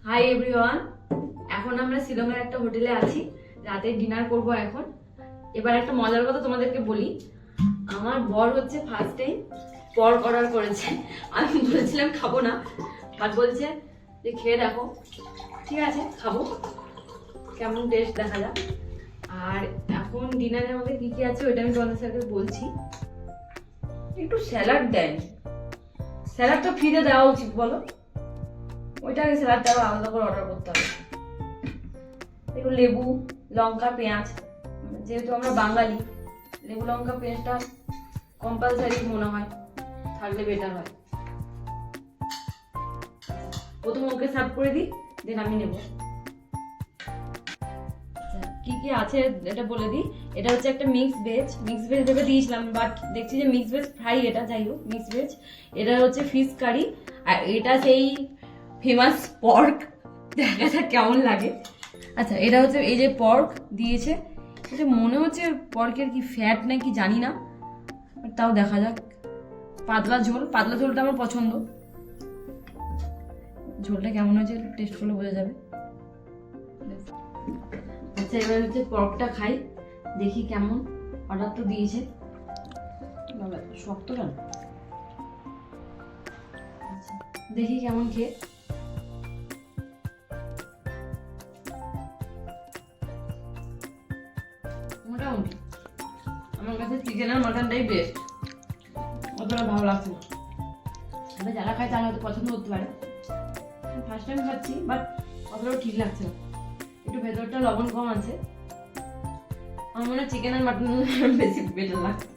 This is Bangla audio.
হাই এভরিওয়ান, এখন আমরা শিলংয়ের একটা হোটেলে আছি, রাতে ডিনার করব। এখন এবার একটা মজার কথা তোমাদেরকে বলি, আমার বর হচ্ছে ফার্স্ট টাইম পর্ক অর্ডার করেছে। আমি বলেছিলাম খাবো না, বাট বলছে যে খেয়ে দেখো। ঠিক আছে, খাবো, কেমন টেস্ট দেখা যাক। আর এখন ডিনারের মধ্যে কি কি আছে ওইটা আমি তোমাদের সাথে বলছি। একটু স্যালাড দেয়, স্যালাডটা ফ্রিতে দেওয়া উচিত বলো, ওইটাকে স্যালাডটা আবার আলাদা করে অর্ডার করতে হবে। একটু লেবু, লঙ্কা, পেঁয়াজ, যেহেতু আমরা বাঙালি লেবু লঙ্কা পেঁয়াজটা কম্পালসারি মনে হয়, থাকলে বেটার হয়। প্রথম ওকে সার্ভ করে দিই, দেন আমি নেব। কি কি আছে এটা বলে দিই। এটা হচ্ছে একটা মিক্স ভেজ ভেবে দিয়েছিলাম, বাট দেখছি যে মিক্স ভেজ ফ্রাই, এটা যাই হোক মিক্স ভেজ। এটা হচ্ছে ফিশ কারি, আর এটা সেই ফেমাস পর্ক, দেখা যাক কেমন লাগে। আচ্ছা, এটা হচ্ছে এই যে পর্ক দিয়েছে, এটা মনে হচ্ছে পর্কের কি ফ্যাট নাকি জানি না, তাও দেখা যাক। পাতলা ঝোলটা আমার পছন্দ, ঝোলটা কেমন হয়েছে টেস্ট করলে বোঝা যাবে। আচ্ছা, এবার হচ্ছে পর্কটা খাই, দেখি কেমন। অর্ডার তো দিয়েছে, শক্ত না, দেখি কেমন খেয়ে। মোটামুটি আমার কাছে চিকেন আর মাটনটাই বেস্ট, অতটা ভালো লাগছে না। তবে যারা খায় তারা হয়তো পছন্দ করতে পারে, ফার্স্ট টাইম খাচ্ছি, বাট অতটাও ঠিক লাগছে না, একটু ভেতরটা লবণ কম আছে। আমার মনে হয় চিকেন আর মাটন বেশি বেটার লাগছে।